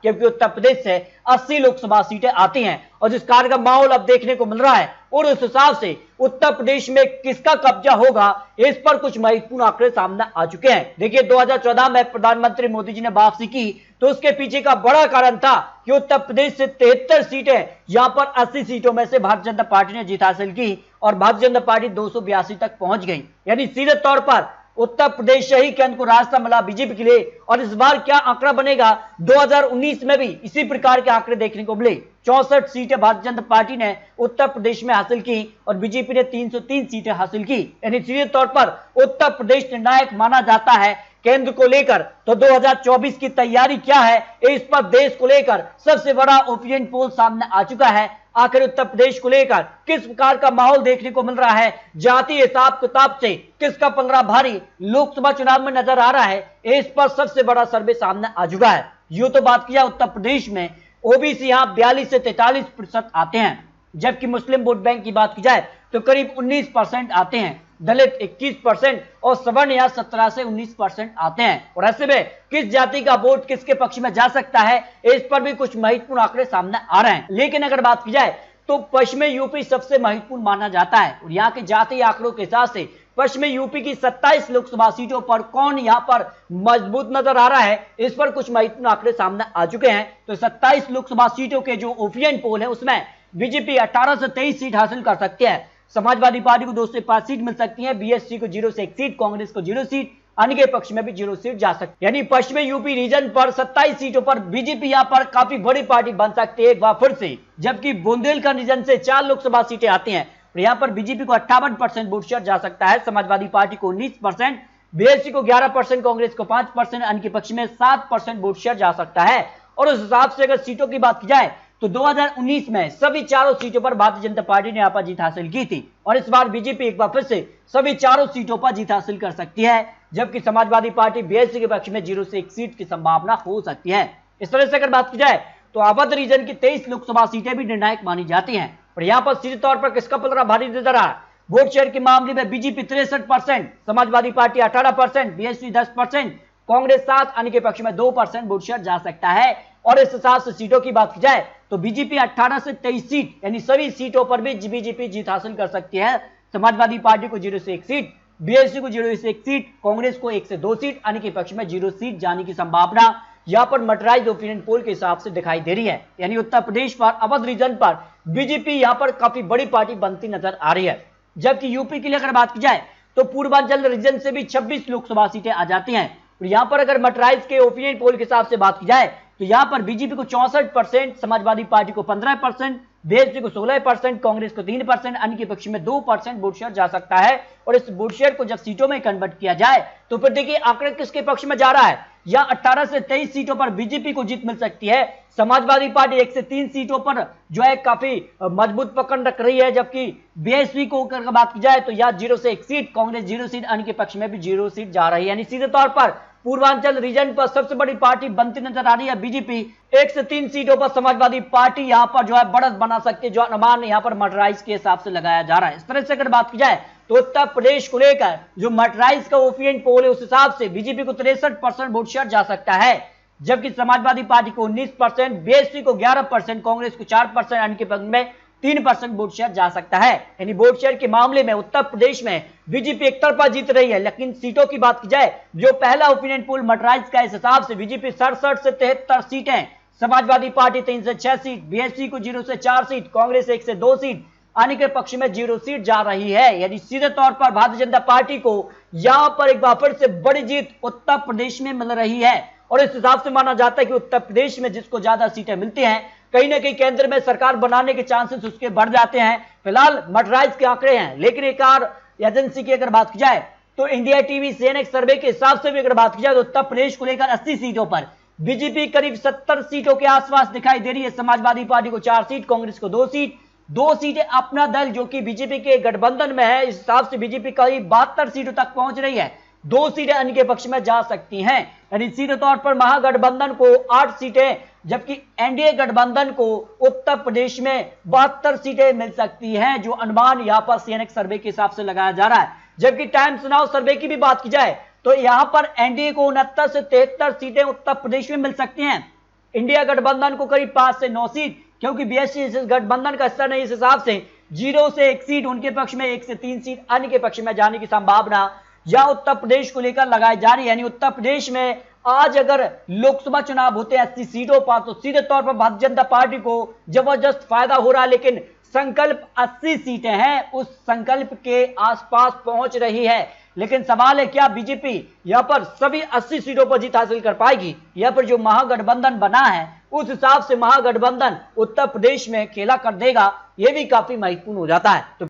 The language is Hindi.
क्योंकि उत्तर प्रदेश से 80 लोकसभा सीटें आती हैं और जिस कार्य का माहौल अब देखने को मिल रहा है और उस हिसाब से उत्तर प्रदेश में किसका कब्जा होगा, इस पर कुछ महत्वपूर्ण आंकड़े सामने आ चुके हैं। देखिए 2014 में प्रधानमंत्री मोदी जी ने वापसी की तो उसके पीछे का बड़ा कारण था कि उत्तर प्रदेश से 73 सीटें, यहां पर 80 सीटों में से भारतीय जनता पार्टी ने जीत हासिल की और भारतीय जनता पार्टी 282 तक पहुंच गई। यानी सीधे तौर पर उत्तर प्रदेश से ही केंद्र को रास्ता मिला बीजेपी के लिए। और इस बार क्या आंकड़ा बनेगा, 2019 में भी इसी प्रकार के आंकड़े देखने को मिले। 64 सीटें भारतीय जनता पार्टी ने उत्तर प्रदेश में हासिल की और बीजेपी ने 303 सीटें हासिल की। यानी सीधे तौर पर उत्तर प्रदेश निर्णायक माना जाता है केंद्र को लेकर। तो 2024 की तैयारी क्या है, इस पर देश को लेकर सबसे बड़ा ओपिनियन पोल सामने आ चुका है। आखिर उत्तर प्रदेश को लेकर किस प्रकार का माहौल देखने को मिल रहा है, जाति हिसाब किताब से किसका पलड़ा भारी लोकसभा चुनाव में नजर आ रहा है, इस पर सबसे बड़ा सर्वे सामने आ चुका है। यूं तो बात किया उत्तर प्रदेश में ओबीसी यहां 42 से 43% आते हैं, जबकि मुस्लिम वोट बैंक की बात की जाए तो करीब 19% आते हैं, दलित 21% और सवर्ण यहां 17 से 19% आते हैं। और ऐसे में किस जाति का वोट किसके पक्ष में जा सकता है, इस पर भी कुछ महत्वपूर्ण आंकड़े सामने आ रहे हैं। लेकिन अगर बात की जाए तो पश्चिमी यूपी सबसे महत्वपूर्ण माना जाता है और यहाँ के जातीय आंकड़ों के हिसाब से पश्चिमी यूपी की 27 लोकसभा सीटों पर कौन यहाँ पर मजबूत नजर आ रहा है, इस पर कुछ महत्वपूर्ण आंकड़े सामने आ चुके हैं। तो 27 लोकसभा सीटों के जो ओपिनियन पोल है उसमें बीजेपी 18 से 23 सीट हासिल कर सकती है, समाजवादी पार्टी को 2 से 5 सीट मिल सकती है, बीएसपी को 0 से 1 सीट, कांग्रेस को 0 सीट, अन्य के पक्ष में भी 0 सीट जा सकती है। यानी पश्चिमी यूपी रीजन पर 27 सीटों पर बीजेपी यहां पर काफी बड़ी पार्टी बन सकती है एक बार फिर से। जबकि बुंदेलखंड रीजन से 4 लोकसभा सीटें आती हैं और यहां पर बीजेपी को 58% वोट शेयर जा सकता है, समाजवादी पार्टी को 19%, बीएसपी को 11%, कांग्रेस को 5%, अन्य के पक्ष में 7% वोट शेयर जा सकता है। और उस हिसाब से अगर सीटों की बात की जाए तो 2019 में सभी चारों सीटों पर भारतीय जनता पार्टी ने यहाँ पर जीत हासिल की थी और इस बार बीजेपी एक बार फिर से सभी चारों सीटों पर जीत हासिल कर सकती है, जबकि समाजवादी पार्टी बीएसपी के पक्ष में 0 से 1 सीट की संभावना हो सकती है। इस तरह से अगर बात की जाए तो अवध रीजन की 23 लोकसभा सीटें भी निर्णायक मानी जाती हैं और यहाँ पर सीधे तौर पर किसका पलड़ा भारी नजर आ रहा है। वोट शेयर के मामले में BJP 63%, Samajwadi party 18%, BSP 10%, Congress 7, अन्य के पक्ष में 2% वोट शेयर जा सकता है। और इस हिसाब से सीटों की बात की जाए तो बीजेपी 18 से 23 सीट यानी सभी सीटों पर भी बीजेपी जीत हासिल कर सकती है। समाजवादी पार्टी को 0 से 1 सीट, बीएसपी को 0 से 1 सीट, कांग्रेस को 1 से 2 सीट, अन्य के पक्ष में 0 सीट जाने की संभावना यहां पर मटराइज ओपिनियन पोल के हिसाब से दिखाई दे रही है। यानी उत्तर प्रदेश पर अवध रीजन पर बीजेपी यहां पर काफी बड़ी पार्टी बनती नजर आ रही है। जबकि यूपी के लिए अगर बात की जाए तो पूर्वांचल रीजन से भी 26 लोकसभा सीटें आ जाती हैं और यहां पर अगर मटराइज के ओपिनियन पोल के हिसाब से बात की जाए तो यहां पर बीजेपी को 64%, समाजवादी पार्टी को 15%, बीएसपी को 16%, कांग्रेस को 3%, अन्य के पक्ष में 2% वोट शेयर जा सकता है। और इस वोट शेयर को जब सीटों में कन्वर्ट किया जाए तो फिर देखिए आंकड़े किसके पक्ष में जा रहा है। यहां 18 से 23 सीटों पर बीजेपी को जीत मिल सकती है, समाजवादी पार्टी 1 से 3 सीटों पर जो है काफी मजबूत पकड़ रख रही है, जबकि बीएसपी को अगर बात की जाए तो यहां 0 से 1 सीट, कांग्रेस 0 सीट, अन्य के पक्ष में भी 0 सीट जा रही है। यानी सीधे तौर पर पूर्वांचल रीजन पर सबसे बड़ी पार्टी बनती नजर आ रही है बीजेपी। 1 से 3 सीटों पर समाजवादी पार्टी यहां पर जो है बढ़त बना सकती है, जो अनुमान यहां पर मटराइज के हिसाब से लगाया जा रहा है। इस तरह से अगर बात की जाए तो उत्तर प्रदेश को लेकर जो मटराइज का ओपिनियन पोल है उस हिसाब से बीजेपी को 63% वोट शेयर जा सकता है, जबकि समाजवादी पार्टी को 19%, बीएसपी को 11%, कांग्रेस को 4%, अन्य के पक्ष में 3% वोट शेयर जा सकता है। यानी वोट शेयर के मामले में उत्तर प्रदेश में बीजेपी एक तरफा जीत रही है। लेकिन सीटों की बात की जाए जो पहला ओपिनियन पोल मटराइज का इस हिसाब से बीजेपी 67 से 73 सीटें, समाजवादी पार्टी 3 से 6 सीट, बीएसपी को 0 से 4 सीट, कांग्रेस 1 से 2 सीट, अन्य के पक्ष में 0 सीट जा रही है। यानी सीधे तौर पर भारतीय जनता पार्टी को यहां पर एक बार फिर से बड़ी जीत उत्तर प्रदेश में मिल रही है और इस हिसाब से माना जाता है कि उत्तर प्रदेश में जिसको ज्यादा सीटें मिलती हैं कहीं ना कहीं केंद्र में सरकार बनाने के चांसेस उसके बढ़ जाते हैं। फिलहाल मटराइज के आंकड़े हैं, लेकिन एक और एजेंसी की अगर बात की जाए तो इंडिया टीवी सीएनएक्स सर्वे के हिसाब से भी अगर बात की जाए तो उत्तर प्रदेश को लेकर 80 सीटों पर बीजेपी करीब 70 सीटों के आसपास दिखाई दे रही है, समाजवादी पार्टी को 4 सीट, कांग्रेस को 2 सीट, 2 सीटें अपना दल जो कि बीजेपी के गठबंधन में है, इस हिसाब से बीजेपी करीब 72 सीटों तक पहुंच रही है, 2 सीटें अन्य के पक्ष में जा सकती हैं। यानी सीधे तौर पर महागठबंधन को 8 सीटें, जबकि एनडीए गठबंधन को उत्तर प्रदेश में 72 सीटें मिल सकती हैं, जो अनुमान यहां पर सीएनएक्स सर्वे के हिसाब से लगाया जा रहा है। जबकि टाइम्स नाउ सर्वे की भी बात की जाए तो यहां पर एनडीए को 69 से 73 सीटें उत्तर प्रदेश में मिल सकती हैं, इंडिया गठबंधन को करीब 5 से 9 सीट, क्योंकि बीएसपी गठबंधन का स्तर नहीं, इस हिसाब से 0 से 1 सीट उनके पक्ष में, 1 से 3 सीट अन्य के पक्ष में जाने की संभावना या उत्तर प्रदेश को लेकर लगाई जा रही है। यानी उत्तर प्रदेश में आज अगर लोकसभा चुनाव होते हैं 80 सीटों पर, तो सीधे तौर पर भारतीय जनता पार्टी को जबरदस्त फायदा हो रहा है। लेकिन संकल्प 80 सीटें हैं, उस संकल्प के आसपास पहुंच रही है। लेकिन सवाल है, क्या बीजेपी यहां पर सभी 80 सीटों पर जीत हासिल कर पाएगी? यहां पर जो महागठबंधन बना है उस हिसाब से महागठबंधन उत्तर प्रदेश में खेला कर देगा, यह भी काफी महत्वपूर्ण हो जाता है। तो